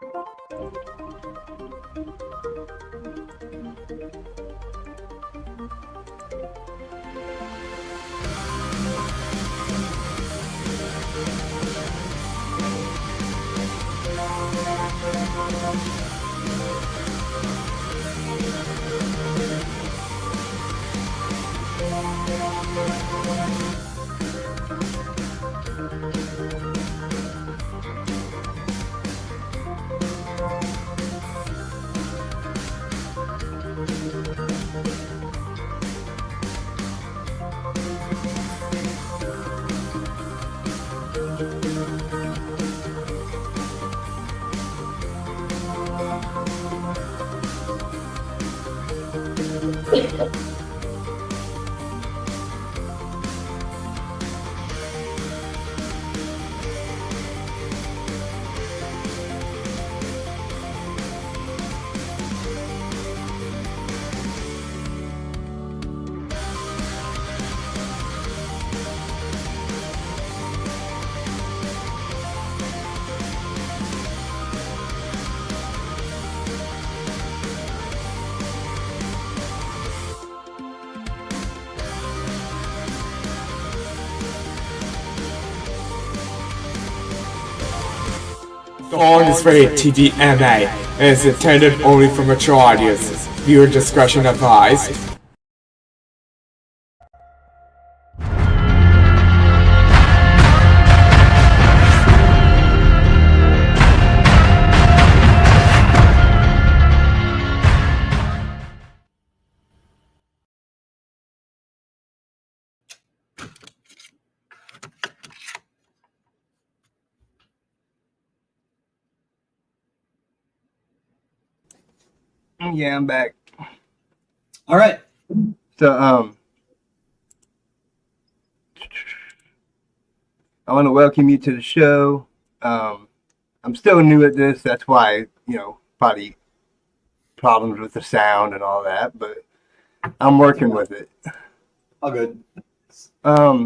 The following is rated TVMA and is intended only for mature audiences. Viewer discretion advised. Yeah, I'm back. All right. So, I want to welcome you to the show. I'm still new at this. That's why, probably problems with the sound and all that, but I'm working with it. All good. But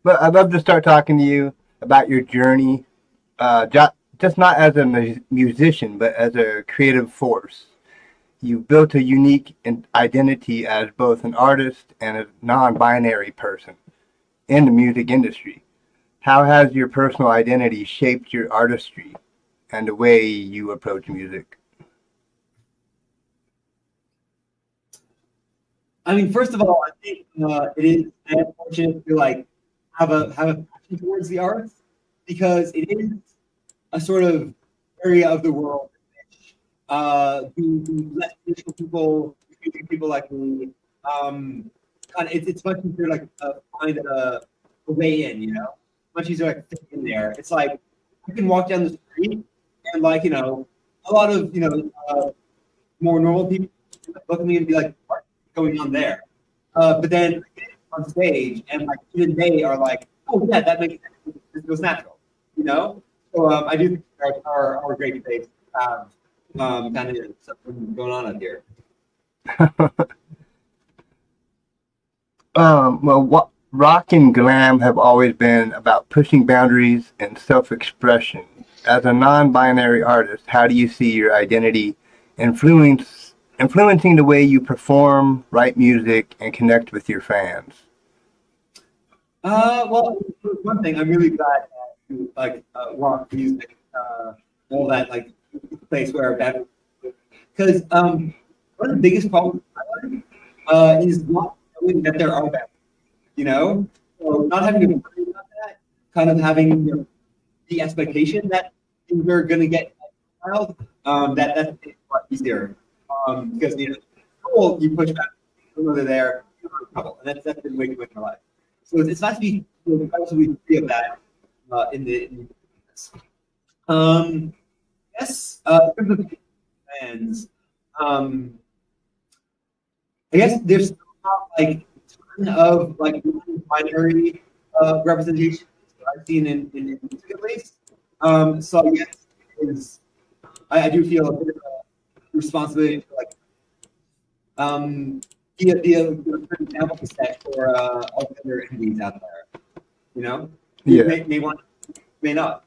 I'd love to start talking to you about your journey, just not as a musician, but as a creative force. You've built a unique identity as both an artist and a non-binary person in the music industry. How has your personal identity shaped your artistry and the way you approach music? I mean, first of all, I think it is unfortunate to have a passion towards the arts, because it is a sort of area of the world the less traditional people like me, it's much easier find a way in, much easier fit in there. It's like I can walk down the street and a lot of more normal people look at me and be like, what's going on there? But then I get on stage and even they are like, oh yeah, that makes sense. It feels natural, So I do think are a great place to have kind of something going on up here. Well, rock and glam have always been about pushing boundaries and self-expression. As a non-binary artist, how do you see your identity influencing the way you perform, write music, and connect with your fans? Well, one thing, I'm really glad that rock music, all that place where that, because one of the biggest problems I learned is not knowing that there are boundaries, so not having to worry about that, kind of having the expectation that things are going to get wild, that's a lot easier, because you push back, whether they're in trouble, and that's been way too much in my life. So it's nice to be relatively free of that in the yes, in terms of fans, I guess there's not a ton of binary representation that I've seen in music at least. So I guess I do feel a bit of a responsibility to be a example set for all the other entities out there, Yeah. May want, may not.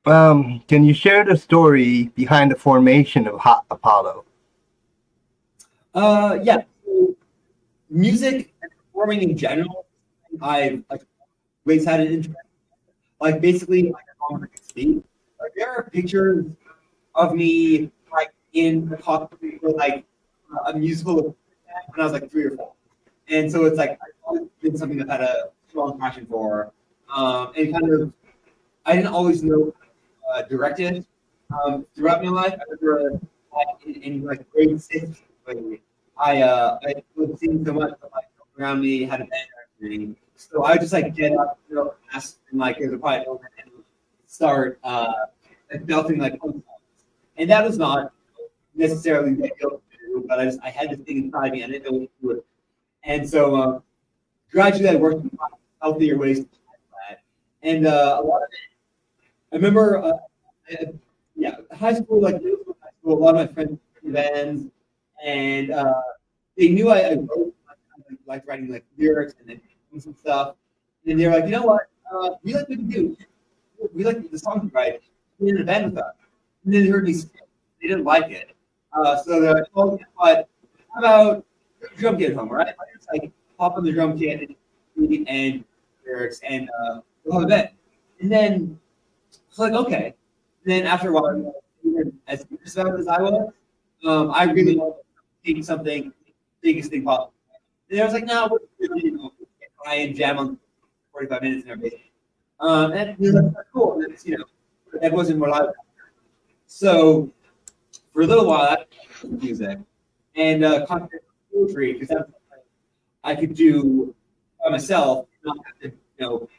Can you share the story behind the formation of Hot Apollo? Yeah. So music and performing in general, I've like always had an interest. Like basically, like as long as I can speak. Like there are pictures of me like in the costume for like a musical when I was like 3 or 4, and so it's like I've always been something I've had a strong passion for, and kind of I didn't always know direct it throughout my life. I remember in like grade 6, I was seeing so much of like around me had a band activity. So I would just like get up, ask, and like there's a quiet moment and start like belting like songs. And that was not necessarily the ideal to do, but I had this thing inside me and I didn't know what to do with it. And so gradually I worked on healthier ways to do that. And a lot of it, I remember yeah, high school, like middle school, high school, a lot of my friends were in bands, and they knew I wrote, I liked writing like lyrics and then some stuff. And they were like, you know what, we like what you do. We like the songs you write. Be in a band with us. And then they heard me sing. They didn't like it. So they're like, oh, but how about drum kit at home, right? I just like pop on the drum kit and lyrics and we'll have a band. And then it's like, okay. And then after a while, even as serious about it as I was, I really wanted to take something, biggest thing possible. And I was like, no, we're really, try and jam on 45 minutes in our basement. And we were like, that's cool. And it's, that wasn't what I was. So for a little while, I did music and content poetry because that's something I could do by myself, not have to,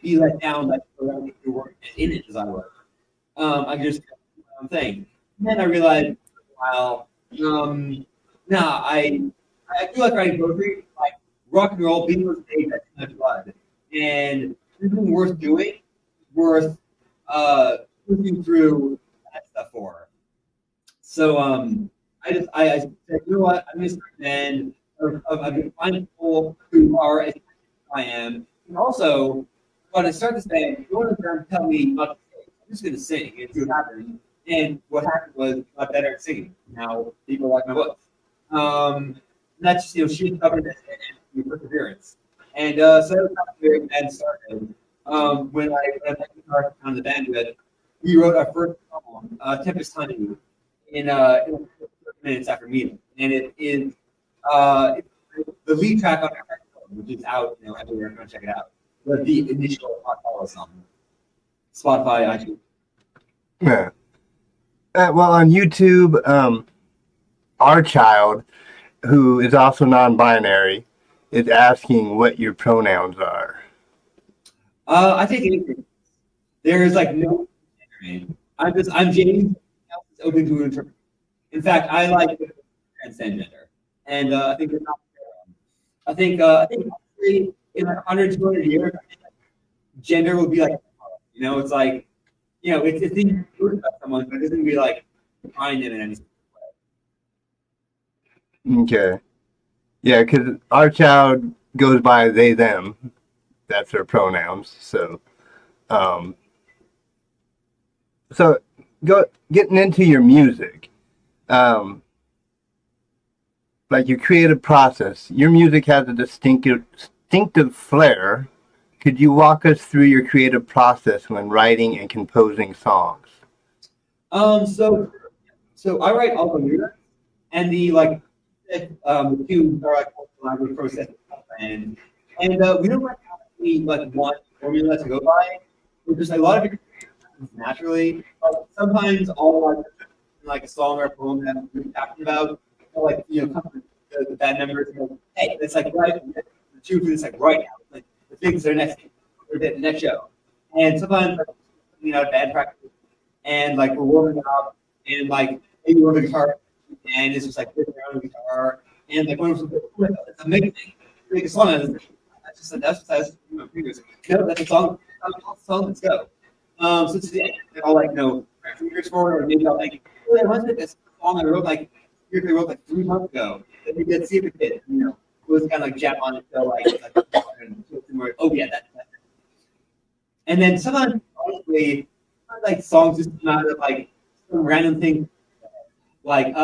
be let down by people who were in it as I was. I could just do my own thing. And then I realized, wow, I feel like writing poetry, like rock and roll, being on stage, that's in my blood. And something worth doing, worth pushing through that stuff for. So I said, you know what, I'm just a band of finding people who are as I am. And also, when I start this band, no one of them tell me not to sing. I'm just going to sing and see what happens. And what happened was I got better at singing. Now people like my books. That's just, sheer stubbornness and perseverance. And so that's how the band started. When I started on the band with, we wrote our first song, Tempest Honey, in 30 minutes after meeting. And it is the lead track on our album, which is out, everywhere. Go check it out. But the initial Hot Apollo song, Spotify, iTunes. Yeah. Well, on YouTube, our child, who is also non-binary, is asking what your pronouns are. I think anything. There is like no name. I'm Jaymes. It's open to interpretation. In fact, I like transgender, and I think it's not fair. I think actually in like 100, 200 years, I think gender will be like, it's like, it's things you do about someone, but it doesn't be like define them in any way. Okay. Yeah, because our child goes by they, them. That's their pronouns. So, getting into your music, like your creative process. Your music has a distinctive flair. Could you walk us through your creative process when writing and composing songs? So I write all the lyrics and the the tunes are like language process and we don't like one formula to go by. It's just a lot of it happens naturally. Sometimes all like a song or a poem that we're talking about, come from the band members and go, hey, it's like right, the tune for this like right now, like the things are next or the next show. And sometimes out of band practice and like we're warming up and like maybe we're on the guitar and it's just like with their own guitar and like it's amazing. Make a song out of this. That's my fingers. That's a song. Let's go. So to the end, I'll write fingers forward, or maybe I'll think, oh, I wanted this song I wrote like 3 months ago. Let's see if it did. It was kind of like jam on it, so oh yeah, that's it. And then sometimes, honestly, like songs just come out of like some random thing. Like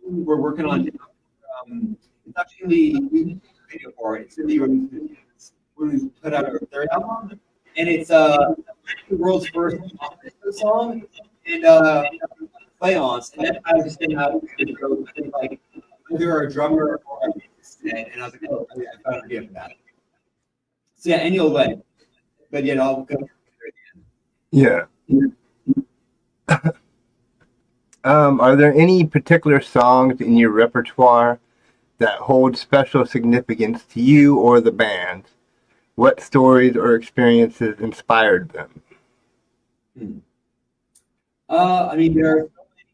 we're working on. It's actually we did a video for it. It's in the release when we put out our third album, and it's the world's first song and play-ons, and then I was just thinking out like either a drummer or a bassist, and I was like, oh, I found an idea for that. So yeah, any old way, but yeah, I'll go. Yeah. Are there any particular songs in your repertoire that hold special significance to you or the band? What stories or experiences inspired them? I mean, there are so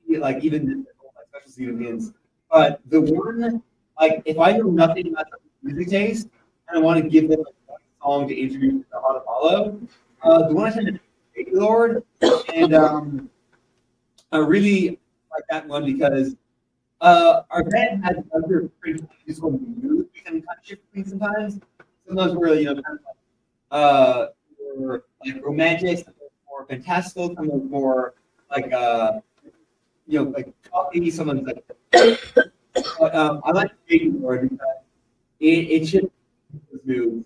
many, like even like special significance, but the one, like if I know nothing about the music taste and I want to give them like, one song to introduce to Hot Apollo, the one I tend to Thank you, Lord, and I really like that one because our band has other musical moods we can kind of shift between sometimes. Sometimes we're kind of like more like romantic, some more fantastical, some more like like talky. Someone's like, but I like Thank you, Lord because it shifts those moods.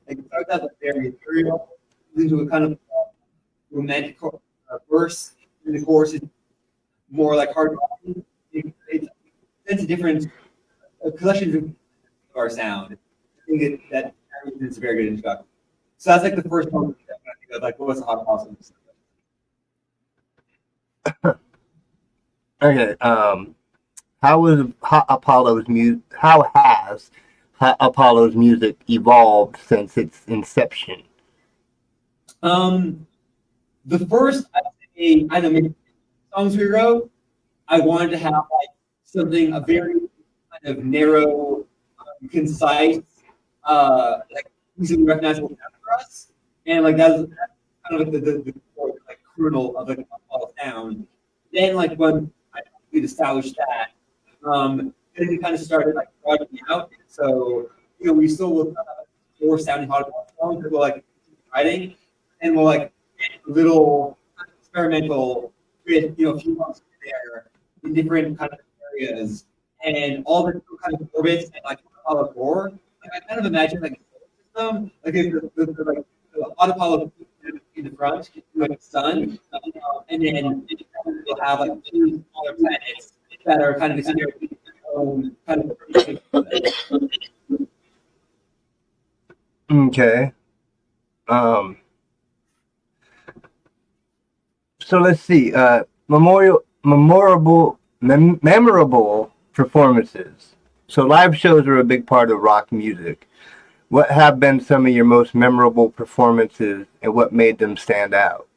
It starts out like very ethereal into a kind of romantic verse, and the chorus is more like hard rock. It's a different collection of our sound. I think that is a very good introduction. So that's like the first one that I think of, like what's Hot Apollo? Okay. How has Hot Apollo's music evolved since its inception? The first, I'd say, I don't know, songs we wrote, I wanted to have like something a very kind of narrow, concise, like easily recognizable for us, and like that's kind of like the like kernel of like all sound. Then like when we established that, then we kind of started like broadening out. So we still will more sounding hot songs that we'll like writing, and we'll like a little experimental with a few months there in different kind of areas and all the kind of orbits and like Apollo 4. Like I kind of imagine like a solar system, like the hot Apollo in the front, like the sun, and then we'll have like two smaller planets that are kind of experiencing their own kind of. Okay. So let's see. Memorable performances. So live shows are a big part of rock music. What have been some of your most memorable performances, and what made them stand out?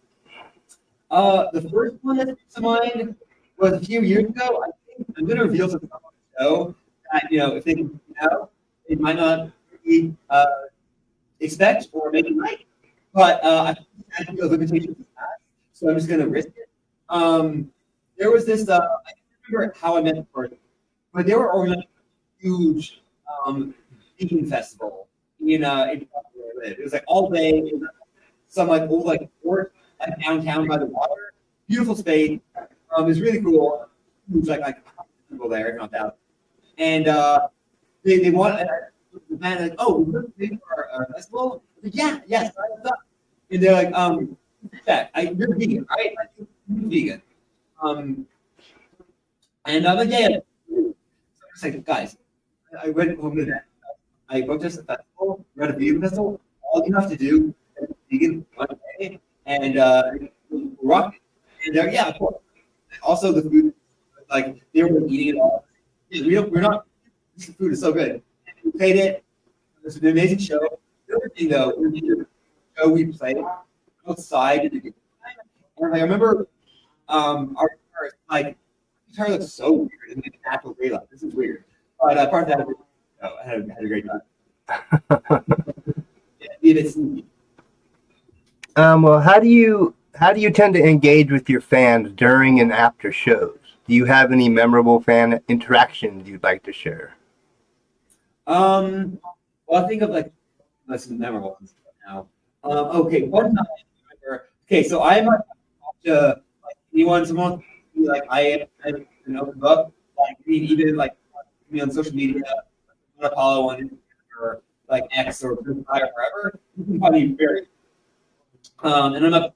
The first one that comes to mind was a few years ago. I think I'm going to reveal some stuff on the show that if they can it might not really expect or maybe like, but I think the limitations of that. So I'm just going to risk it. There was this, I can't remember how I met the person, but they were organizing a huge vegan festival in where I live. It was like all day. It was some like old like fort like downtown by the water. Beautiful space. It was really cool. It was like people there, if not that. And they want the man like, oh, we're paying for our festival. Like, yeah, yes, and they're like, you're vegan, right? You're vegan. And I'm like, yeah. So I'm just like, guys, I went home to that. I booked us a festival, we're at a vegan festival. All you have to do is vegan one day and rock it. And they're, yeah, of course. And also the food, like they were eating it all. We're not. This food is so good. And we played it. It was an amazing show. The other thing though, we played outside in the good time. And I remember our guitar, like guitar looks so weird in the natural gray light. This is weird. But part of that, I had a great time. It's well, how do you tend to engage with your fans during and after shows? Do you have any memorable fan interactions you'd like to share? Well, I think of like some memorable ones now. Okay, one time I remember okay, so I'm like to like anyone, someone like I an open book, like even like me on social media, on Apollo on Instagram or like X or wherever, you can find me very and I'm not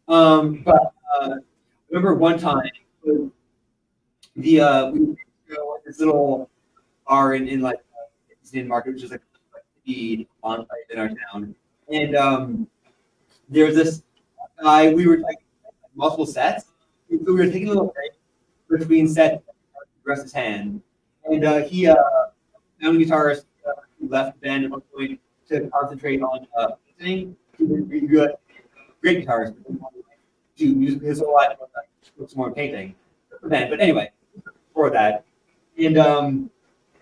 but I remember one time the we went to this little bar in like Indian market, which is like the on site in our town, and there was this guy. We were like multiple sets, so we were taking a little break between sets, to rest his hand, and he found a guitarist who left the band at one point to concentrate on listening. He was really good, great guitarist. To use his whole life was more painting for band, but anyway, before that, and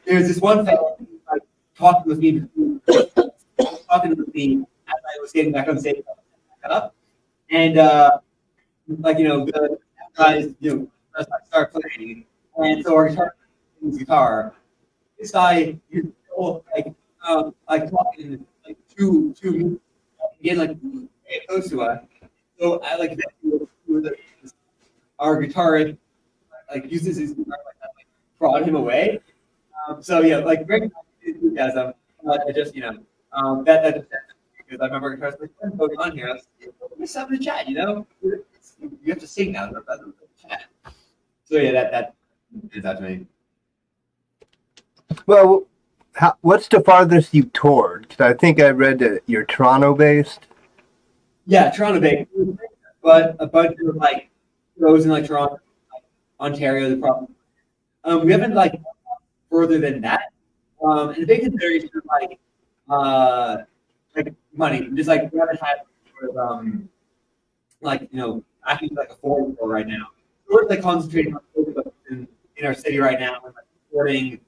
there's this one fellow who, like, talking with me as I was getting back on stage, back up, and like the guys start playing, and so our guitar, his guitar, this guy he's like talking like to again like close to us, so I like our guitarist like uses his guitar like prod him away. So yeah, like great enthusiasm. I just that just because I remember guitarist like what's going on here. I was like, let's have a chat. You have to sing now. That's a chat. So yeah, that is that to me. Well, what's the farthest you've toured? Because I think I read that you're Toronto-based. Yeah, Toronto-based, but a bunch of like shows in like Toronto, like, Ontario, the problem. We haven't like further than that. And the big consideration is like money. Just like we haven't had sort of like acting like a foreign tour right now. So we're like concentrating on in our city right now and like recording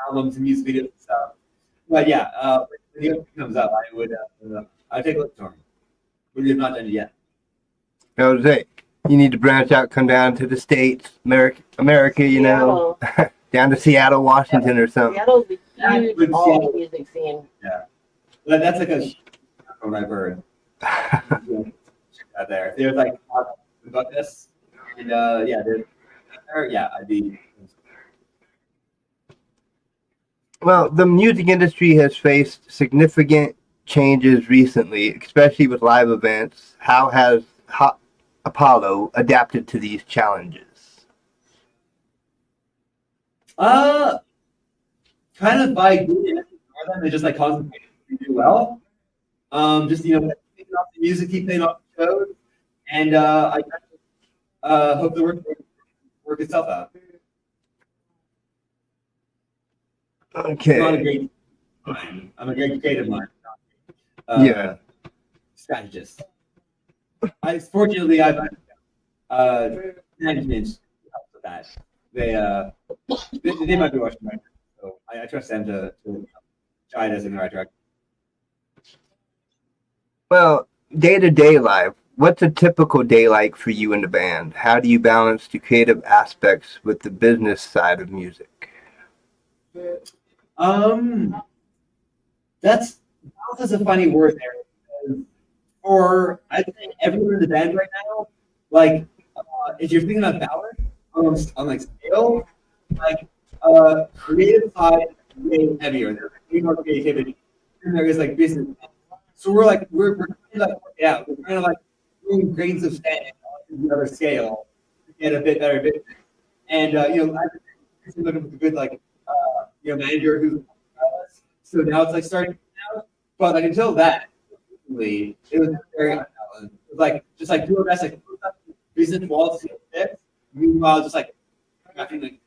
albums and music videos and stuff. But yeah, when the opening comes up, I'd take a look at touring. We have not done it yet. Jose, you need to branch out, come down to the States, America, down to Seattle, Washington, or something. Seattle's a huge alt music scene. Yeah, that's like a from I've heard. Check out there. There's like about this, and I'd be. Well, the music industry has faced significant changes recently, especially with live events. How has Apollo adapted to these challenges? Kind of by doing it more than just like concentrating to do well. Just taking off the music, keep playing off the shows, and I hope the work itself out. Okay. I'm not a great mind. I'm a great creative mind. Strategist. Fortunately, I've management helps with that. They might be watching right now, so I trust them to guide us in the right direction. Well, day-to-day life, what's a typical day like for you and the band? How do you balance the creative aspects with the business side of music? Balance is a funny word there. For I think everyone in the band right now, like if you're thinking about balance on like scale, like creative side is way heavier. There's way more creativity, and there is like business. So we're trying to like work it out. We're kind of like doing grains of sand on another scale to get a bit better business. And I'm looking for a good manager who's so now it's like starting out. But like until that, it was very unbalanced. It was like just like do our best, like business walls to fix. Meanwhile, just like nothing like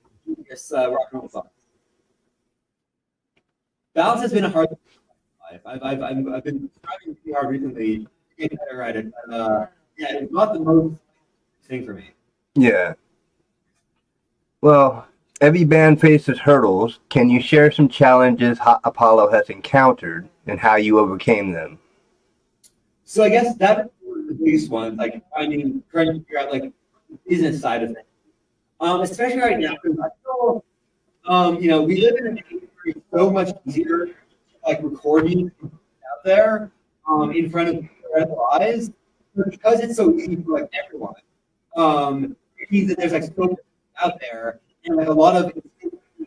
this rock and roll song. Balance has been a hard thing in my life. I've been striving pretty hard recently to get better at it. But, it's not the most thing for me. Yeah. Well, every band faces hurdles. Can you share some challenges Apollo has encountered and how you overcame them? So I guess that's the biggest one, like trying to figure out like the business side of things. Especially right now, because I feel, we live in an age where it's so much easier to like record music out there in front of eyes. because it's so easy for like everyone, it means that there's like so much out there, and like a lot of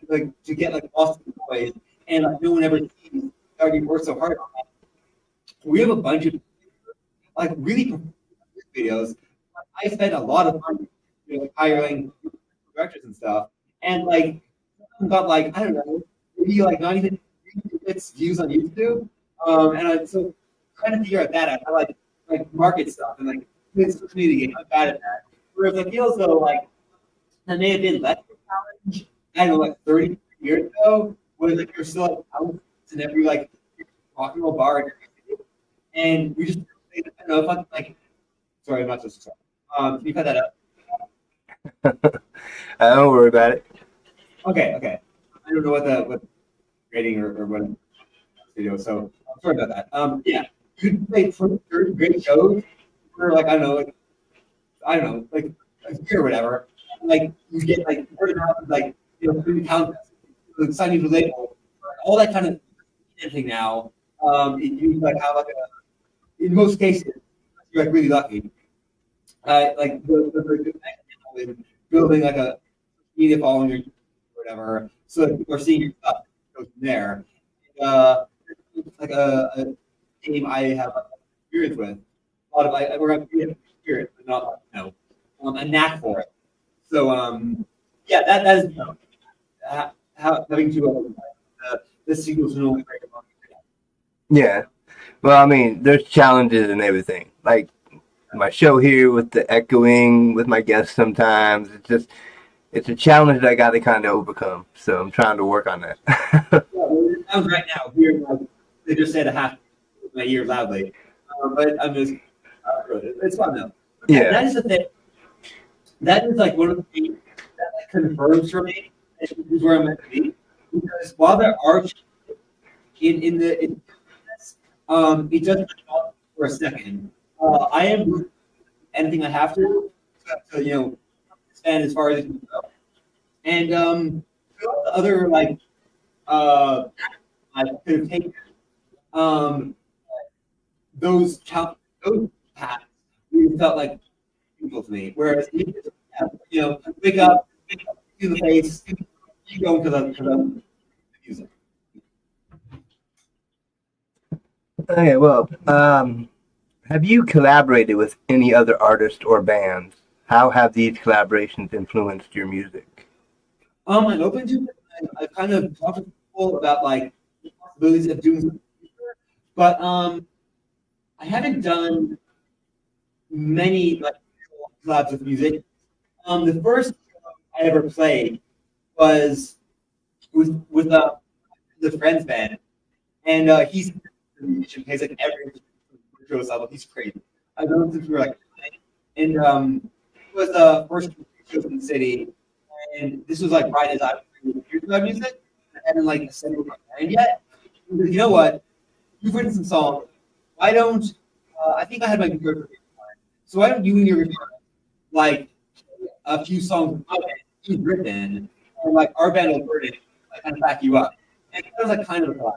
like to get like lost in the noise, and like no one ever sees already worked so hard on that. We have a bunch of like really professional videos. I spent a lot of time, hiring directors and stuff, and like some got like I don't know, maybe like not even views on YouTube, and I so trying to figure out that out, how like market stuff and like social media game. I'm bad at that. Whereas I feel as though like that may have been less of a challenge, I don't know, like 30 years ago, when like you're still like out in every like rock and roll bar in every city, and you just I don't know if I'm like sorry, I'm not just sorry. Can you cut that up? Don't worry about it. Okay. I don't know what rating or what video, so I'm sorry about that. Yeah, you could play 30 great shows for like I don't know, like a year or whatever. Like you get like word of mouth, like through the contests, sign you to label, all that kind of thing now. You like have like in most cases you're like really lucky. Like the in building like a media following or whatever, so that people are seeing your stuff goes from there. Like a game I have experience with. A lot of I work on experience, but not a knack for it. So yeah, that is how having to the signals are only very long. Yeah. Well, I mean, there's challenges and everything. Like my show here with the echoing with my guests sometimes. It's a challenge that I got to kind of overcome. So I'm trying to work on that. It sounds right now weird. Like, they just said a half my ear loudly, but I'm just it's fun though. Yeah. That is the thing. That is like one of the things that like confirms for me this is where I'm meant to be. Because while there are in this, it doesn't stop for a second. I am doing anything I have to expand as far as it can go. And the other like I could have taken those paths really felt like people to me. Whereas wake up, to the face, you go into the music. Okay, well, have you collaborated with any other artists or bands? How have these collaborations influenced your music? I'm open to it. I've kind of talked to people about like the possibilities of doing something, but I haven't done many like collabs with music. The first I ever played was with the Friends band, and he's a musician. He's like every virtuoso level. He's crazy. I've known him since we were like, and it was the first show in the city, and this was like right as I was hearing about music. I hadn't like assembled my band yet. He said, you know what? You've written some songs. Why don't I think I had my guitar, so why don't you and your guitar like a few songs you've written, and like our band will learn it, like kind of back you up. And that was like kind of a collab.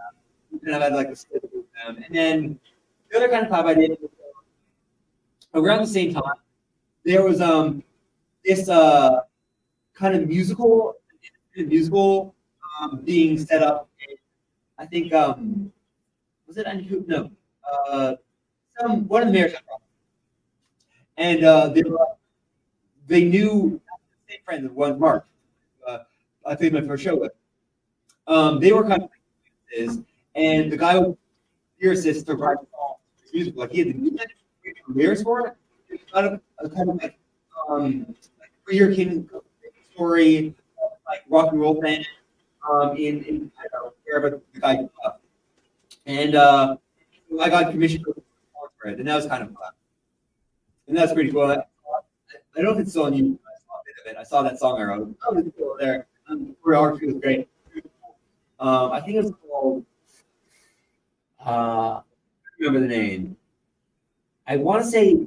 And I had like a split with them. And then the other kind of collab I did was, around the same time, there was this kind of musical being set up. I think was it no one of the mayors, and they knew the same friend, the one Mark. I played my first show with. They were kind of and the guy was lyricist to write music. Like he had the music, lyrics for it. It's kind of like Career King story, like rock and roll band in I don't know wherever the guy grew up. And I got commissioned for it, and that was kind of fun. And that's pretty cool. I don't know if it's still on YouTube. I saw a bit of it. I saw that song I wrote. Oh, it's cool there. Choreography was great. I think it was called. I don't remember the name. I want to say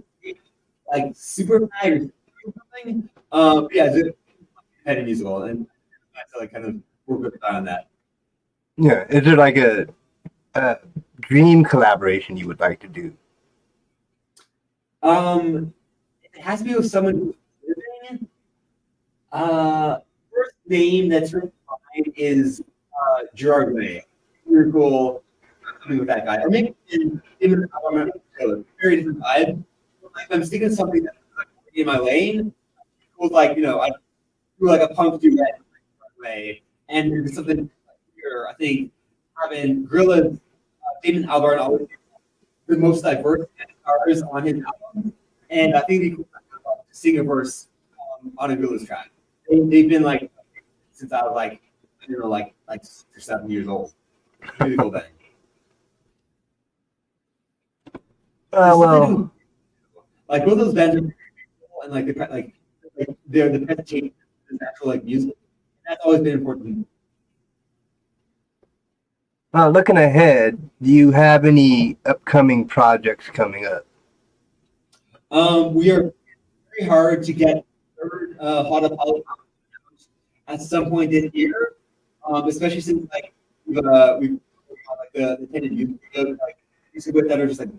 like Super High or something. Yeah, it's a kind of musical, and I had to like kind of work with the guy on that. Yeah, is there like a dream collaboration you would like to do? It has to be with someone who's living. First name that's really fine is Gerard Way. Very cool. Coming with that guy, or maybe in very different vibe. Like, I'm thinking of something that's like in my lane. With like I do like a punk duet way, and there's something like here. I think having Gorilla's Damon Albarn always the most diverse guitars on his album, and I think he could sing a verse on a Gorilla's track. They've been like since I was like like 6 or 7 years old. Really cool thing. Well, Like both those bands are very cool, and like they're the presentation of actual like music. That's always been important. looking ahead, do you have any upcoming projects coming up? We are very hard to get third Hot Apollo at some point this year, especially since like we've got like the intended music videos like music with that are just like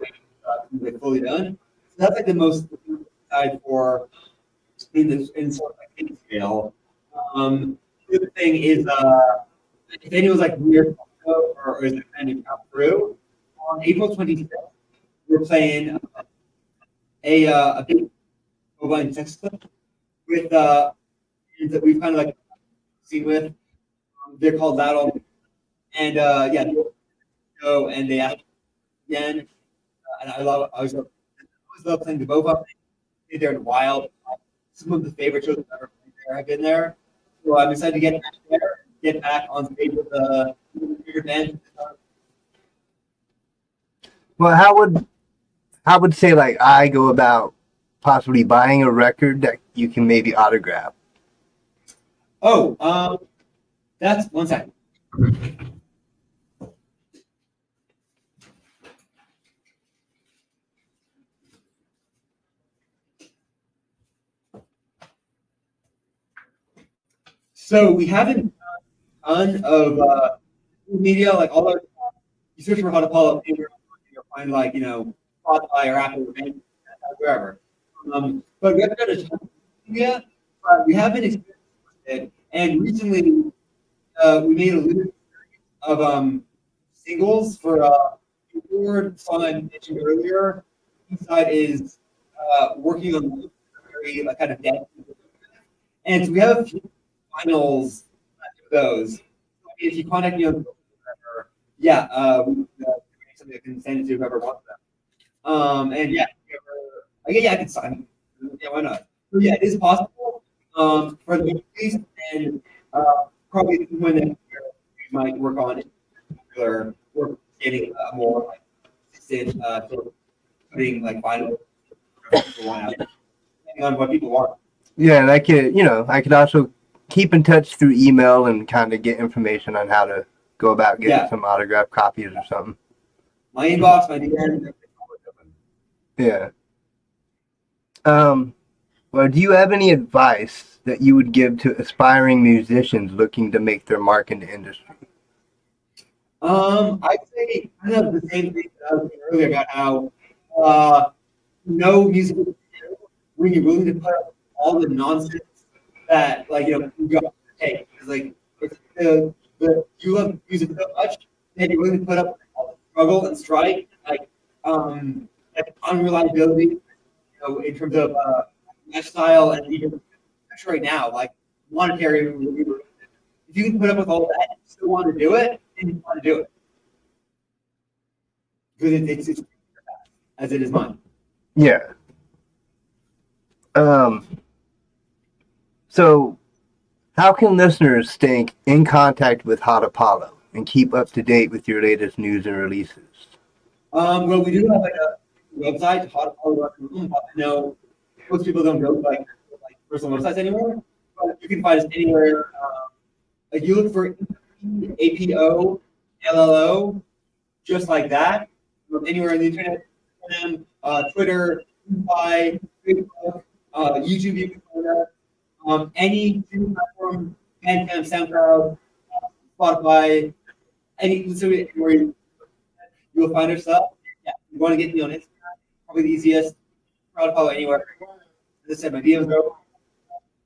fully done. So that's like the most side for in sort of like in scale. The other thing is if anyone's like weird or is it kind of come through on April 26th, we're playing a big mobile text clip with bands that we've kind of like seen with. They're called Loud All, and yeah, they go and they ask again. And I always love playing the Bova. They're there in a while. Some of the favorite shows I've ever played there have been there. So I'm excited to get back there, get back on stage with the bigger band. Well, how would say like I go about possibly buying a record that you can maybe autograph? Oh, that's one second. So we haven't done a ton of media, like all our you search for Hot Apollo, you'll find like Spotify or Apple, or wherever. But we haven't done a ton of media. We have been experimenting with it, and recently we made a limited series of singles for the song I mentioned earlier. Inside is working on very like kind of dance, and so we have a few finals for those. So if you contact me on whatever, yeah, something I can send it to whoever wants them. And yeah, I can sign. Yeah, why not? So yeah, it is possible for the release, and probably when next year we might work on it. Or work getting more like consistent sort of putting like final people want out, depending on what people want. Yeah, and I could also keep in touch through email and kind of get information on how to go about getting some autographed copies or something. My inbox, my DM, yeah. Well, do you have any advice that you would give to aspiring musicians looking to make their mark in the industry? I'd say kind of the same thing that I was saying earlier about how no music when you're willing to put up all the nonsense that you got to take. Because like if you love music so much that you're willing to put up all the struggle and strife, like unreliability, in terms of lifestyle and even right now, like monetary. If you can put up with all that, and still want to do it, then you want to do it because it's as it is mine. Yeah. So, how can listeners stay in contact with Hot Apollo and keep up to date with your latest news and releases? Well, we do have like a website, hotapollo.com. I know most people don't go like personal websites anymore, but you can find us anywhere. Like you look for APO, LLO, just like that, anywhere on the internet, Twitter, Facebook, YouTube, you can find us. Any streaming platform, Bandcamp, SoundCloud, Spotify, anywhere you will find our stuff. Yeah, you want to get me on Instagram, probably the easiest. crowd follow anywhere. As I said, my DMs are open.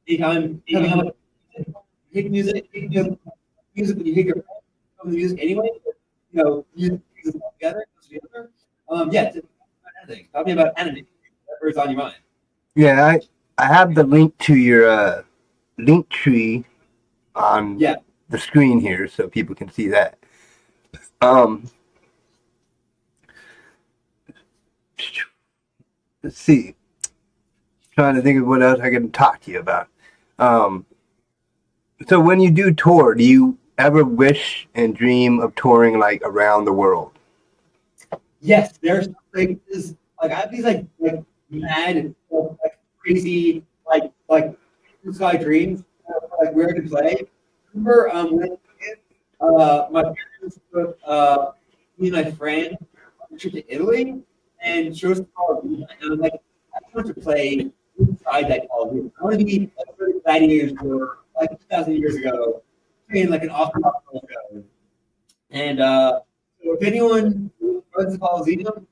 Anytime, tell me how much you hate music, music when you hate your friends, from the music anyway. Music is all together, goes together. Yeah, it's anything. Tell me about anime, whatever's on your mind. Yeah, I have the link to your link tree on Yeah. the screen here so people can see that. Um, let's see. Trying to think of what else I can talk to you about. So when you do tour, do you ever wish and dream of touring like around the world? Yes, there's places like I have these like mad like crazy like blue sky dreams of, like where to play. Remember when my parents took me and my friend on a trip to Italy and showed us the Colorado, and I'm like, I want to play inside that Colorado. I want to be like where the gladiators were like 2,000 years ago, playing like an awesome show. And so if anyone runs the Coliseum,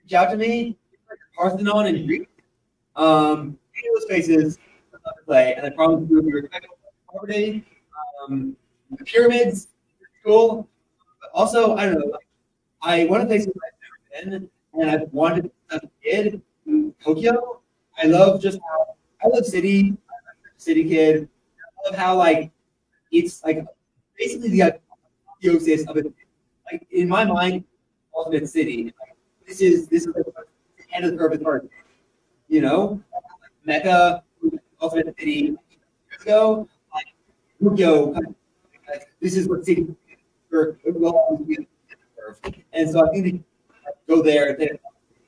reach out to me. Parthenon and Greek. Any of those spaces I'd love to play, and I promise you, if you're expecting property, the pyramids, cool. But also, I don't know. Like, I one of the places I've never been, and I've wanted to as a kid, Tokyo. I love just how I love city. I'm a city kid. I love how like it's like basically the apotheosis of it. Like in my mind, ultimate city. Like, this is like the end of the urban part. Like Mecca, ultimate city years ago. Like Tokyo, kind of, like, this is what city will always be. And so I think they go there.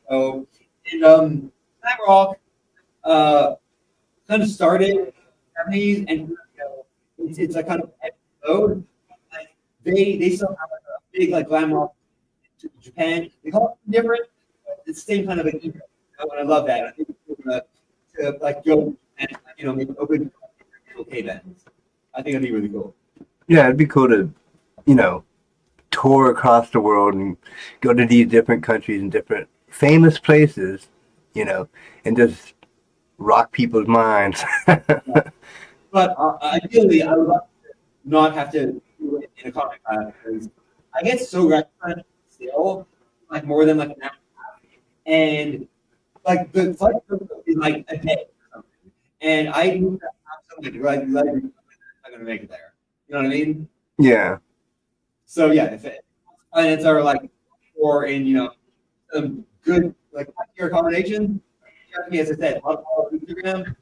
So and Glam Rock kind of started in the 70s, and it's a kind of episode. Like they still have like a big like glam rock to Japan. They call it different. But it's the same kind of like ego, and I love that. I think it's cool to like go and maybe open okay bands. I think that'd be really cool. Yeah, it'd be cool to, tour across the world and go to these different countries and different famous places, and just rock people's minds. But ideally, I would love to not have to do it in a comic class because I get so gratified still, like more than like an hour and like the flight is like a day or something. And I need to have something like I'm not gonna make it there. You know what I mean? Yeah. So yeah, if planets are like or in some good like your accommodation, me as I said, a lot of Instagram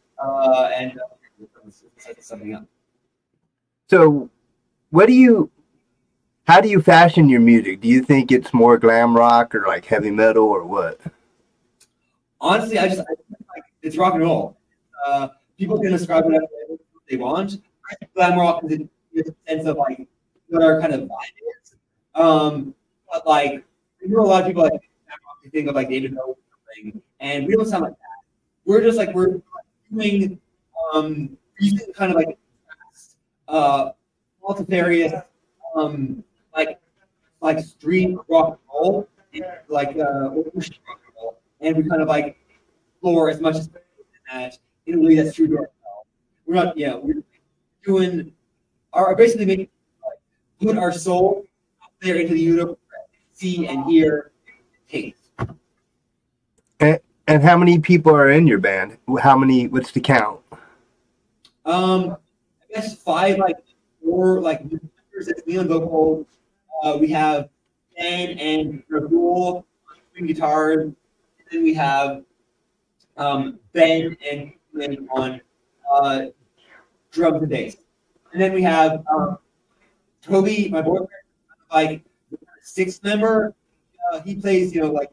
and set something up. So, how do you fashion your music? Do you think it's more glam rock or like heavy metal or what? Honestly, I think, like it's rock and roll. People can describe whatever they want. I think glam rock is in the sense of like what our kind of vibe is. But like, I know a lot of people like glam rock, they think of like David Bowie or something, and we don't sound like that. We're just like we're doing using kind of like multifarious like street rock and roll and like ocean rock and roll, and we kind of like explore as much as that in a way that's true to ourselves. We're not, we're doing basically making like put our soul out there into the universe, see and hear, taste. And how many people are in your band? What's the count? I guess 5, like 4, like members. That's me on vocals. We have Dan and Rahul on guitars. And then we have Ben and Quinn on drums and bass. And then we have Toby, my boyfriend, like the 6th member. He plays, like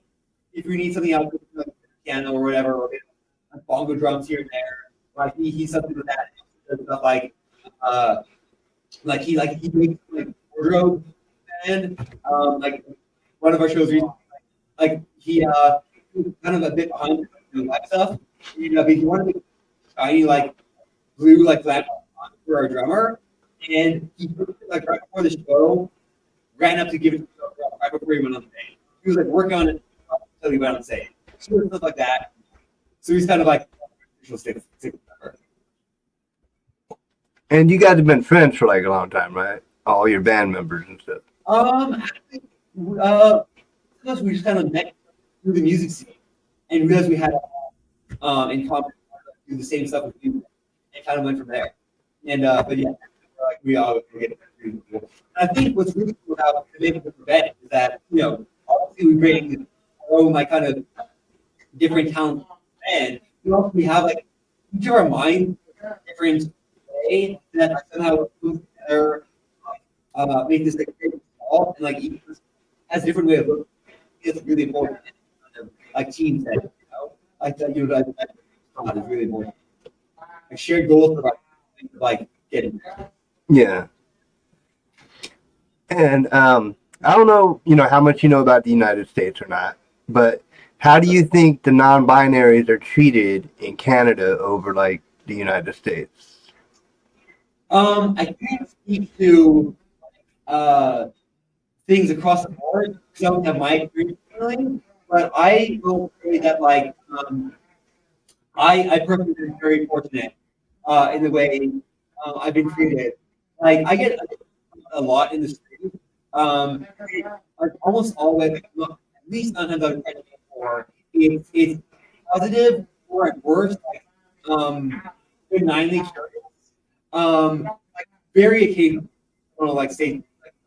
if we need something else, like piano or whatever, or like bongo drums here and there. Like he's something with that. Stuff like he makes like wardrobe and like one of our shows recently, like he kind of a bit behind the live stuff. But he wanted to make shiny like blue like flat for our drummer, and he like right before the show ran up to give it to the right before he went on stage. He was like working on it until he went on stage. So stuff like that. So he's kind of like official six member. And you guys have been friends for like a long time, right? All your band members and stuff. Actually, sometimes we just kind of met through the music scene and realized we had in common do the same stuff with you, and kind of went from there. And but yeah, like we all get. I think what's really cool about the name of the event is that obviously we bring our own like kind of different talent, and we have like each of our minds different way that like, somehow move together, make this like great ball, and like each person has a different way of looking. It's really important, like team set, like that is really important. Like shared goals for like getting there. Yeah. And I don't know, how much you know about the United States or not, but how do you think the non-binaries are treated in Canada over like the United States? I can't speak to things across the board because I don't have my experience personally, but I will say that like I personally been very fortunate in the way I've been treated. Like I get a lot in the street. Like almost always, like, at least 9 times out of 10 before, it's positive or at worst, like benignly curious. Like very occasional, I don't know, like say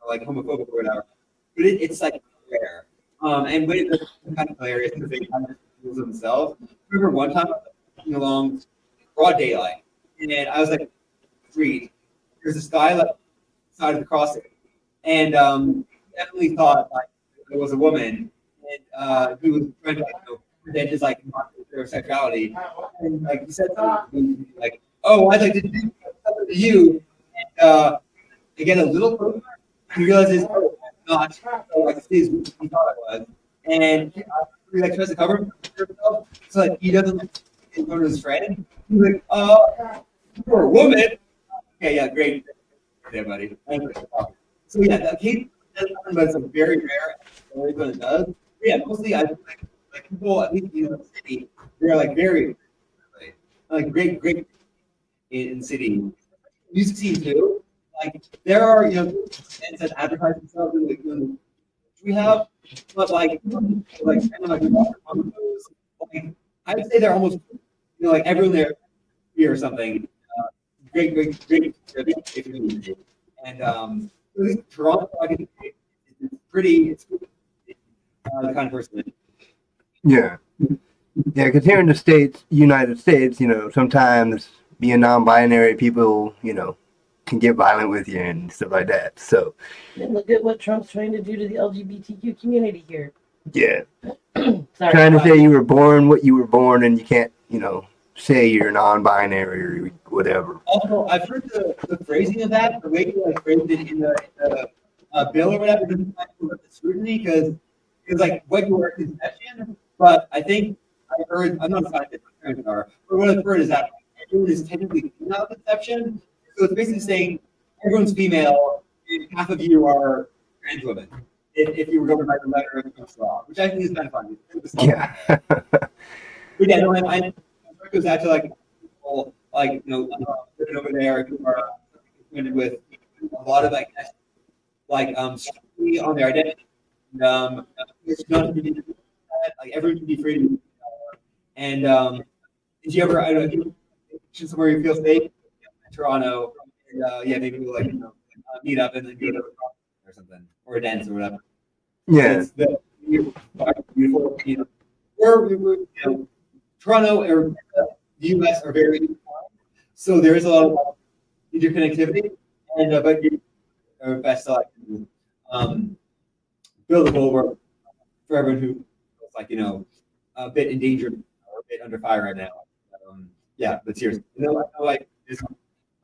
like homophobic or whatever, but it's like rare. And when it's kind of hilarious because they kind of fools themselves. I remember one time I was walking along broad daylight, and I was like, "Street, there's this guy like side of the crossing." And definitely thought like it was a woman, and he was trying to present his like their sexuality, and like he said something like, "Oh, I'd like to do something to you," and I get a little closer, he realizes, "Oh, I'm not so, like this is he thought I was," and he like tries to cover himself, so like he doesn't in front of his friend. He's like, "You're a woman." Okay, yeah, great, yeah, buddy. Thank you. So yeah, the case does happen, but it's a very rare story when it does. But yeah, mostly I feel like people, at least in the city, they're like very like great in city. Music scene too. Like there are bands that advertise themselves in the we have, but like kind of like I'd say they're almost like everyone there here or something. Great and at least Toronto, it's pretty. It's the kind of person. Yeah. Yeah, because here in the States, United States, sometimes being non-binary people, can get violent with you and stuff like that. So, And look at what Trump's trying to do to the LGBTQ community here. yeah. Sorry, Trying to say you were born what you were born and you can't, say you're non-binary or whatever. Also, I've heard the phrasing of that, the way you like phrased it in the bill or whatever, doesn't the scrutiny because it's like what you were conception. But I think I heard, I'm not a scientist, but what I've heard is that everyone is technically female conception. So it's basically saying everyone's female, and half of you are trans women. If you were going by the letter of the law, which I think is kind of funny. Yeah. But yeah, no, I goes out to like people like living over there who are confronted with a lot of scrutiny on their identity. And it's not really like everyone can be free to and did you ever I don't know somewhere you feel safe in Toronto and yeah maybe we'll meet up and then go to or something or a dance or whatever. Yeah. It's the beautiful we're Toronto or the U.S. are very so there is a lot of interconnectivity, and but you are best to build a bulwark for everyone who feels like a bit endangered or a bit under fire right now. Yeah, but seriously, I feel like there's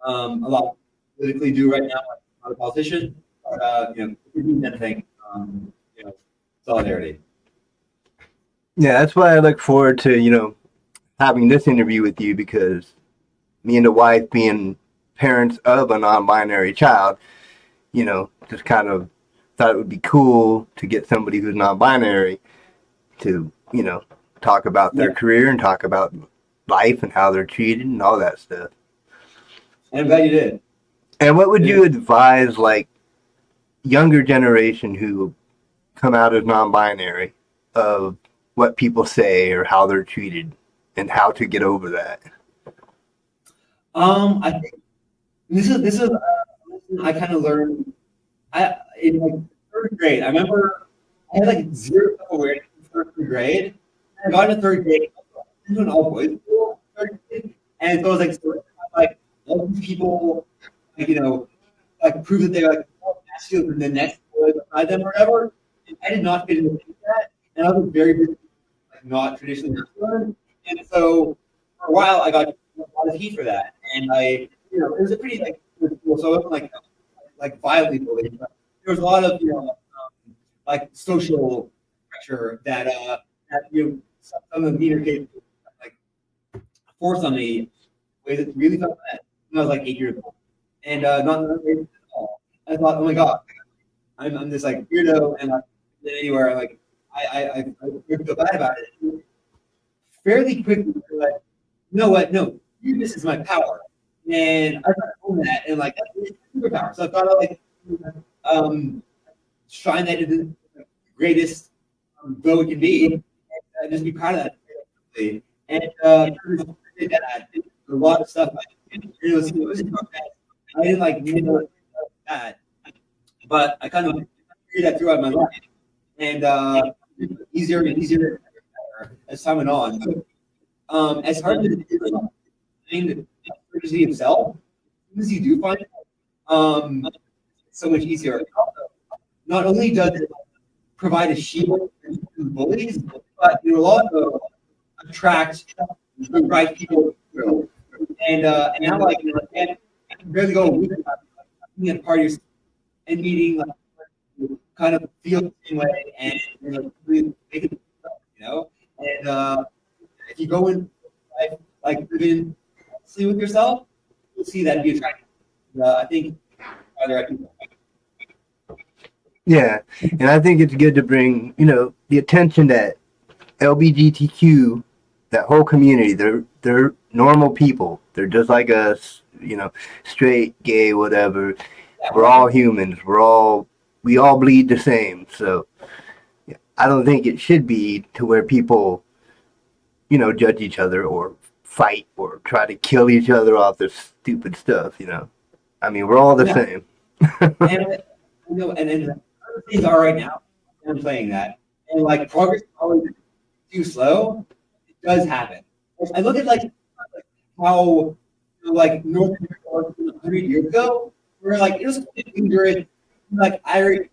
a lot politically do right now. I'm not a politician, but if you need anything, solidarity. Yeah, that's why I look forward to, having this interview with you because me and the wife being parents of a non-binary child, just kind of thought it would be cool to get somebody who's non-binary to, talk about their career and talk about life and how they're treated and all that stuff. And I'm glad you did. And what would you advise, like, younger generation who come out as non-binary, of what people say or how they're treated and how to get over that? I think this is I kind of learned. In like third grade. I remember I had like zero self-awareness in third grade. I got into third grade. I went to an all boys school, third grade, and so I was like all these people, like like prove that they're like more masculine than the next boy beside them or whatever. And I did not fit into that, and I was very like not traditionally masculine, and so for a while I got a lot of heat for that, and it was a pretty like so I wasn't like violently bullied, but there was a lot of like social pressure that some of the meaner kids like forced on me in ways that really felt bad when I was like 8 years old, and not at all. I thought, oh my god, I'm this like weirdo, and like anywhere like I feel bad about it. Fairly quickly, like, you know what? No, this is my power, and I got to own that, and like that's superpower. So I thought like shine that into the greatest though it can be, and just be proud of that. And did that. Did a lot of stuff. It was not bad. I didn't like know that, but I kind of figured that throughout my life, and easier and easier as time went on. As hard as it is to find the diversity of self, as soon as you do find it, it's so much easier. Not only does it provide a shield to bullies, but it will also attract the right people. And now, like, I can barely go a week without being at parties and meeting, like, kind of feel the same way and really make it, And if you go in life, like, living honestly with yourself, you'll see that be attractive. I think are the right people. Yeah, and I think it's good to bring, the attention that LGBTQ, that whole community, they're normal people. They're just like us, straight, gay, whatever. We're all humans. We all bleed the same. So I don't think it should be to where people, judge each other or fight or try to kill each other off this stupid stuff, I mean, we're all the same. And things are right now. I'm saying that, and like progress is always too slow. It does happen. I look at like how like North America was 100 years ago, where like it was ignorant, like Irish.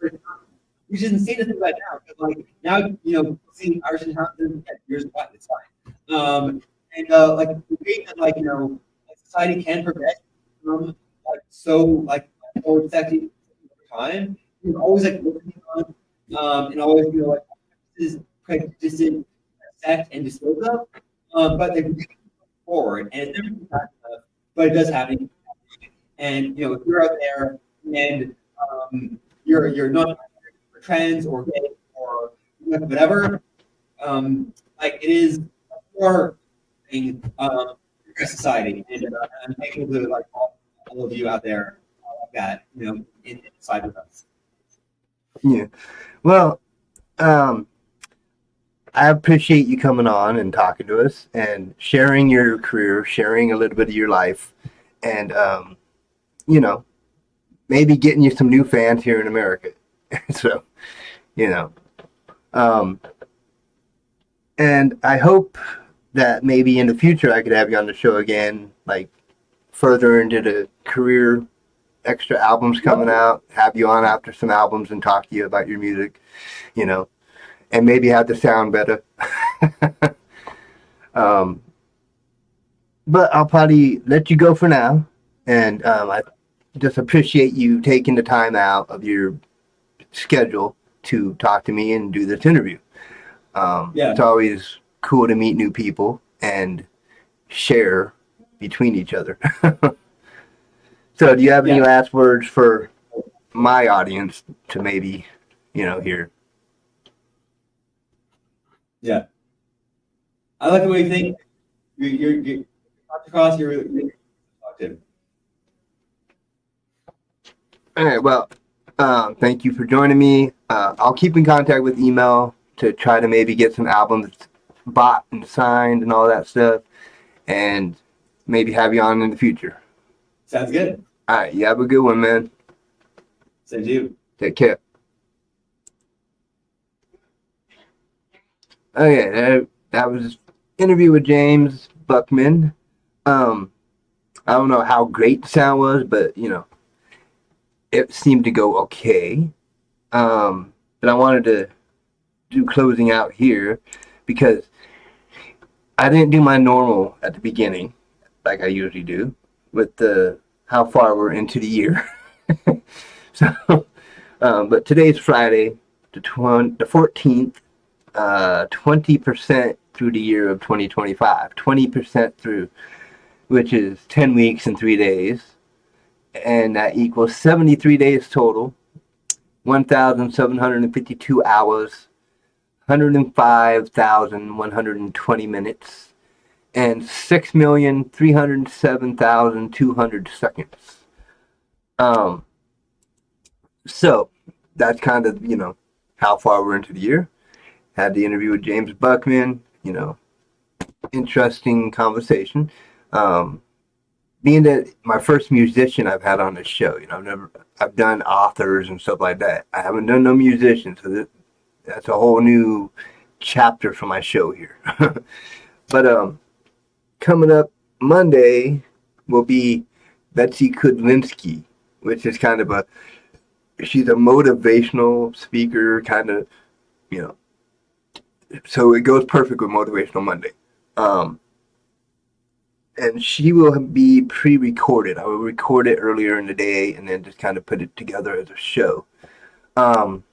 We shouldn't say anything about now because like now seeing Irish and Townsend, years what it's fine. And like the way that like society can progress from like so like old sexy time. You're always like looking on, and always like this is prejudiced, sect and disposed of. But they move forward, and it's never fast enough. But it does happen. And if you're out there and you're not trans or gay or whatever, like it is more thing society, and I'm thankful to like all of you out there that inside with us. Yeah. Well, I appreciate you coming on and talking to us and sharing your career, sharing a little bit of your life, and maybe getting you some new fans here in America. So, and I hope that maybe in the future I could have you on the show again, like further into the career, extra albums coming out, have you on after some albums and talk to you about your music, and maybe have the sound better. But I'll probably let you go for now, and I just appreciate you taking the time out of your schedule to talk to me and do this interview. It's always cool to meet new people and share between each other. So do you have any last words for my audience to maybe, hear? Yeah. I like the way you think. You're across. You're really talkative. All right. Well, thank you for joining me. I'll keep in contact with email to try to maybe get some albums bought and signed and all that stuff, and maybe have you on in the future. Sounds good. All right. You have a good one, man. Same to you. Take care. Okay, that was interview with Jaymes Buckman. I don't know how great the sound was, but it seemed to go okay. But I wanted to do closing out here because I didn't do my normal at the beginning like I usually do with the how far we're into the year. So, but today's Friday, the 14th. 20% through the year of 2025. 20% through, which is 10 weeks and 3 days. And that equals 73 days total, 1,752 hours, 105,120 minutes, and 6,307,200 seconds. So that's kind of, how far we're into the year. Had the interview with Jaymes Buckman, interesting conversation. Being that my first musician I've had on the show, I've done authors and stuff like that. I haven't done no musicians, so that's a whole new chapter for my show here. But coming up Monday will be Betsy Kudlinski, which is kind of she's a motivational speaker, kind of, so it goes perfect with Motivational Monday. And she will be pre-recorded. I will record it earlier in the day and then just kind of put it together as a show. But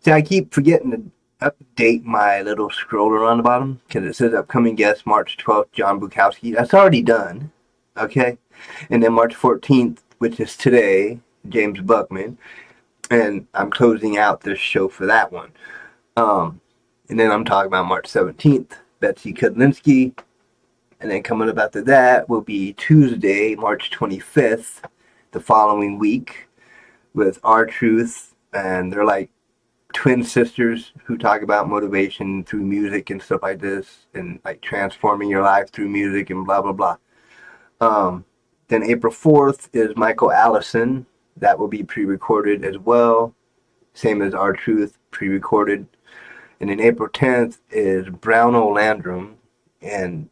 see, I keep forgetting to update my little scroller on the bottom because it says upcoming guest March 12th, John Bukowski. That's already done. Okay. And then March 14th, which is today, Jaymes Buckman. And I'm closing out this show for that one. And then I'm talking about March 17th, Betsy Kudlinski. And then coming up after that will be Tuesday, March 25th, the following week, with R-Truth. And they're like twin sisters who talk about motivation through music and stuff like this. And like transforming your life through music and blah, blah, blah. Then April 4th is Michael Allison. That will be pre-recorded as well. Same as R-Truth, pre-recorded. And then April 10th is Browno Landrum. And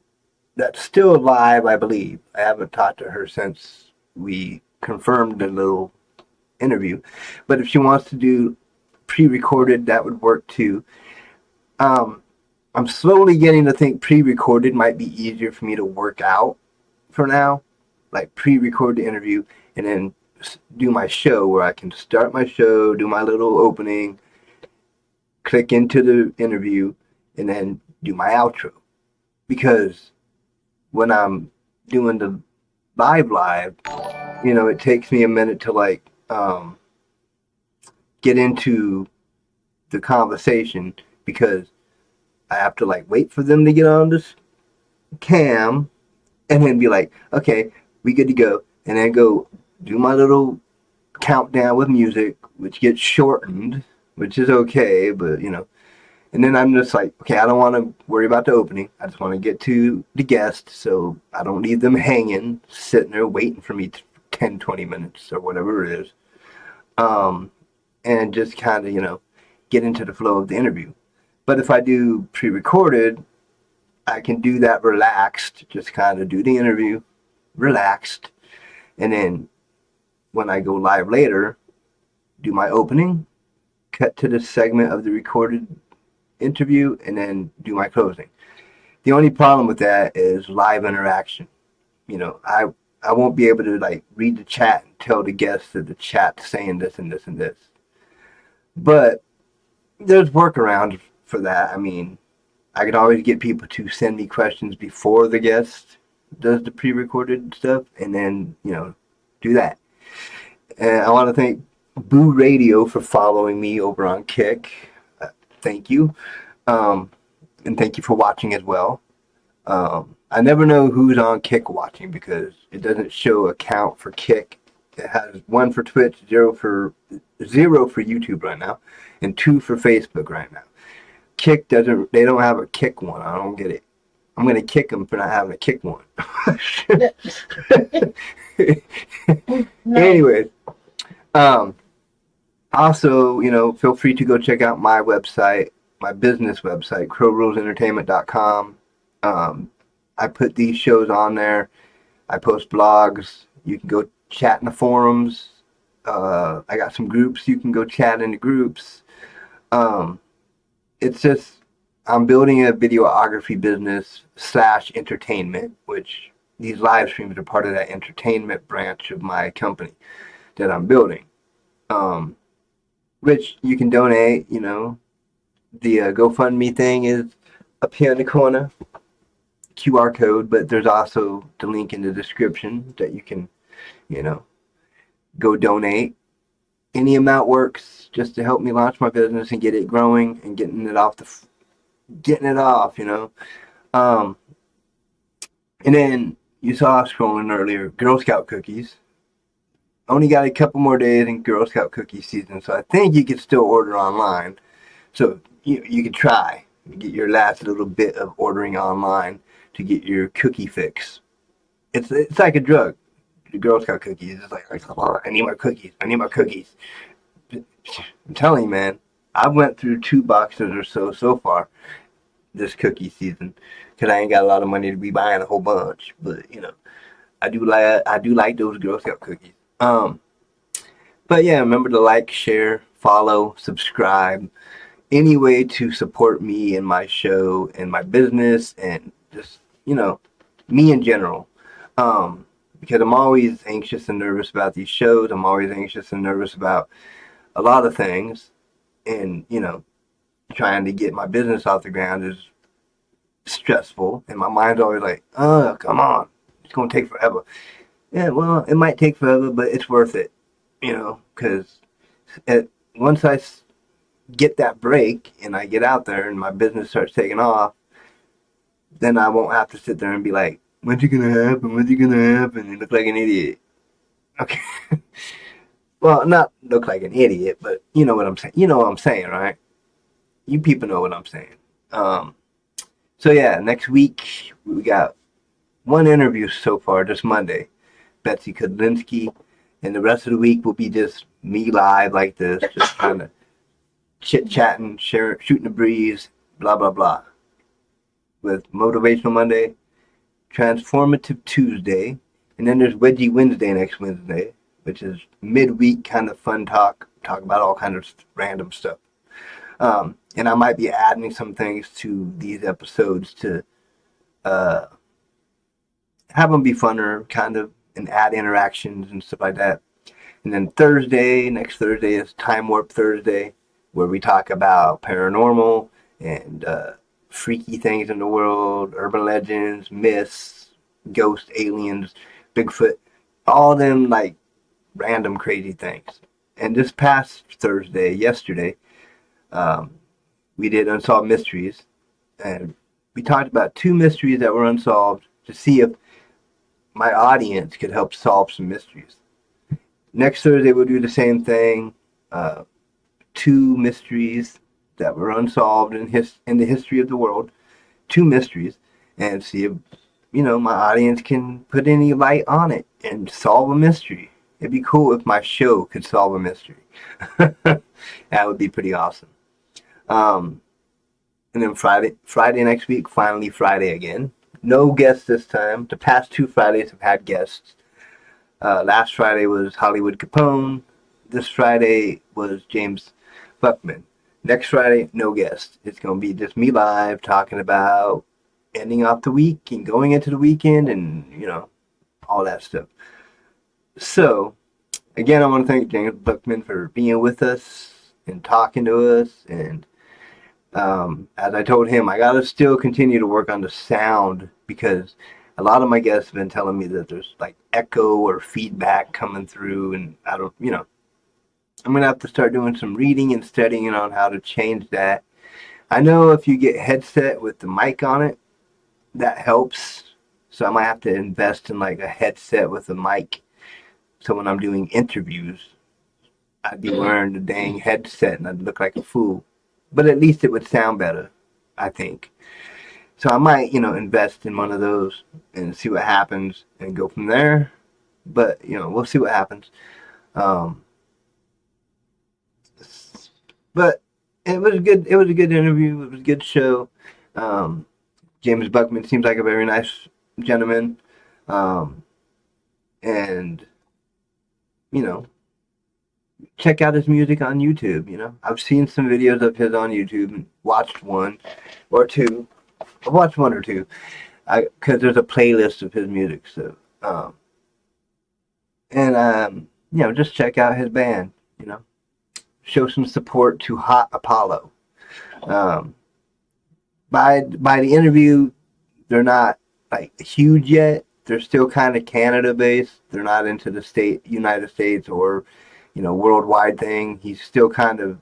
that's still live, I believe. I haven't talked to her since we confirmed the little interview. But if she wants to do pre-recorded, that would work too. I'm slowly getting to think pre-recorded might be easier for me to work out for now. Like pre-record the interview and then do my show where I can start my show, do my little opening, click into the interview, and then do my outro. Because when I'm doing the live, it takes me a minute to like get into the conversation because I have to like wait for them to get on this cam and then be like, okay, we good to go, and then go do my little countdown with music, which gets shortened, which is okay, but and then I'm just like, okay, I don't want to worry about the opening. I just want to get to the guest so I don't leave them hanging, sitting there waiting for me 10, 20 minutes or whatever it is. And just kind of, get into the flow of the interview. But if I do pre-recorded, I can do that relaxed, just kind of do the interview relaxed, and then when I go live later, do my opening, cut to this segment of the recorded interview, and then do my closing. The only problem with that is live interaction. I won't be able to like read the chat and tell the guests that the chat's saying this and this and this. But there's workarounds for that. I mean, I can always get people to send me questions before the guest does the pre-recorded stuff, and then do that. And I want to thank Boo Radio for following me over on Kick. Thank you. And thank you for watching as well. I never know who's on Kick watching because it doesn't show a count for Kick. It has 1 for Twitch, 0 for YouTube right now, and 2 for Facebook right now. Kick doesn't. They don't have a Kick one. I don't get it. I'm gonna kick them for not having a Kick one. Anyways, also, feel free to go check out my website, my business website, crowrulesentertainment.com. I put these shows on there. I post blogs. You can go chat in the forums. I got some groups. You can go chat in the groups. It's just, I'm building a videography business / entertainment, which these live streams are part of that entertainment branch of my company that I'm building. Which you can donate, the GoFundMe thing is up here in the corner. QR code, but there's also the link in the description that you can, go donate. Any amount works just to help me launch my business and get it growing and getting it off. And then you saw scrolling earlier, Girl Scout cookies. Only got a couple more days in Girl Scout cookie season, so I think you can still order online. So you could try to get your last little bit of ordering online to get your cookie fix. It's like a drug. The Girl Scout cookies. It's like, oh, I need my cookies. I need my cookies. I'm telling you, man. I went through 2 boxes or so far this cookie season because I ain't got a lot of money to be buying a whole bunch. But I do like those Girl Scout cookies. But yeah, remember to like, share, follow, subscribe. Any way to support me and my show and my business and just, me in general. Because I'm always anxious and nervous about these shows. I'm always anxious and nervous about a lot of things. And, trying to get my business off the ground is stressful. And my mind's always like, oh, come on. It's going to take forever. Yeah, well, it might take forever, but it's worth it. Because once I get that break and I get out there and my business starts taking off, then I won't have to sit there and be like, when's it gonna happen? When's it gonna happen? You look like an idiot. Okay. Well, not look like an idiot, but you know what I'm saying. You know what I'm saying, right? You people know what I'm saying. So yeah, next week we got 1 interview so far, just Monday. Betsy Kudlinski. And the rest of the week will be just me live like this, just kind of chit-chatting, shooting the breeze, blah, blah, blah. With Motivational Monday, Transformative Tuesday, and then there's Wedgie Wednesday next Wednesday, which is midweek kind of fun talk about all kinds of random stuff. And I might be adding some things to these episodes to have them be funner, kind of, and add interactions and stuff like that. And then next Thursday is Time Warp Thursday, where we talk about paranormal and freaky things in the world, urban legends, myths, ghosts, aliens, Bigfoot, all them like random crazy things. And this past Thursday, yesterday, we did Unsolved Mysteries, and we talked about 2 mysteries that were unsolved to see if my audience could help solve some mysteries. Next Thursday, we'll do the same thing. 2 mysteries that were unsolved in the history of the world. 2 mysteries, and see if my audience can put any light on it and solve a mystery. It'd be cool if my show could solve a mystery. That would be pretty awesome. And then Friday next week, finally Friday again. No guests this time. The past 2 Fridays have had guests. Last Friday was Hollywood Capone. This Friday was Jaymes Buckman. Next Friday, no guests. It's going to be just me live talking about ending off the week and going into the weekend and, all that stuff. So, again, I want to thank Jaymes Buckman for being with us and talking to us. And as I told him, I got to still continue to work on the sound because a lot of my guests have been telling me that there's like echo or feedback coming through, and I don't, I'm going to have to start doing some reading and studying on how to change that. I know if you get headset with the mic on it, that helps. So I might have to invest in like a headset with a mic. So when I'm doing interviews, I'd be wearing the dang headset and I'd look like a fool. But at least it would sound better, I think. So I might, invest in one of those and see what happens and go from there. But, we'll see what happens. Um, but it was good. It was a good interview. It was a good show. Jaymes Buckman seems like a very nice gentleman. And, check out his music on YouTube. I've seen some videos of his on YouTube and watched one or two. I've watched one or two because there's a playlist of his music. So, just check out his band. Show some support to Hot Apollo. By the interview, they're not like huge yet. They're still kind of Canada based. They're not into the United States or worldwide thing. He's still kind of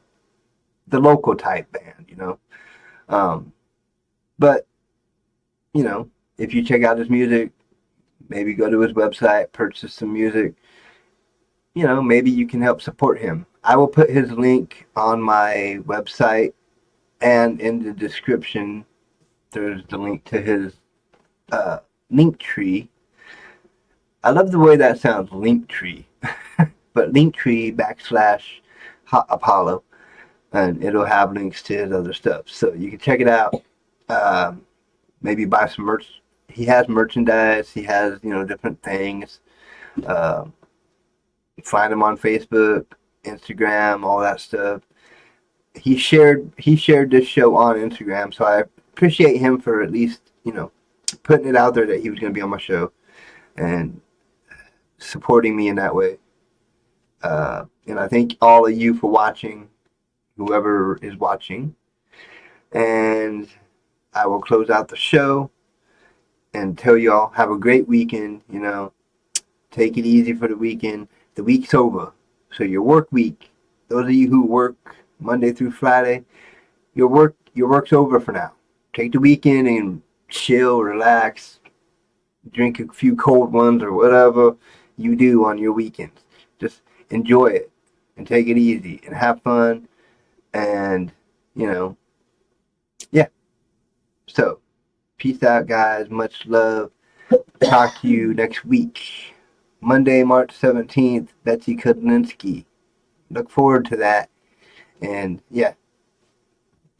the local type band. But if you check out his music, maybe go to his website, purchase some music. Maybe you can help support him. I will put his link on my website, and in the description, there's the link to his Linktree. I love the way that sounds, Linktree. But Linktree / Hot Apollo, and it'll have links to his other stuff. So you can check it out. Maybe buy some merch. He has merchandise. He has different things. Find him on Facebook, Instagram, all that stuff. He shared this show on Instagram, so I appreciate him for at least putting it out there that he was going to be on my show and supporting me in that way. And I thank all of you for watching, whoever is watching. And I will close out the show and tell y'all have a great weekend. Take it easy for the weekend. The week's over. So your work week, those of you who work Monday through Friday, your work's over for now. Take the weekend and chill, relax, drink a few cold ones or whatever you do on your weekends. Just enjoy it and take it easy and have fun and yeah. So peace out, guys. Much love. Talk to you next week. Monday, March 17th, Betsy Kudlinski. Look forward to that. And yeah.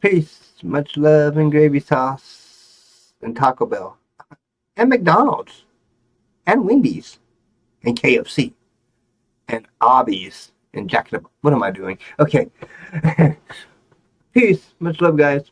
Peace. Much love and gravy sauce and Taco Bell. And McDonald's. And Wendy's. And KFC. And Arby's. And Jack in the... What am I doing? Okay. Peace. Much love, guys.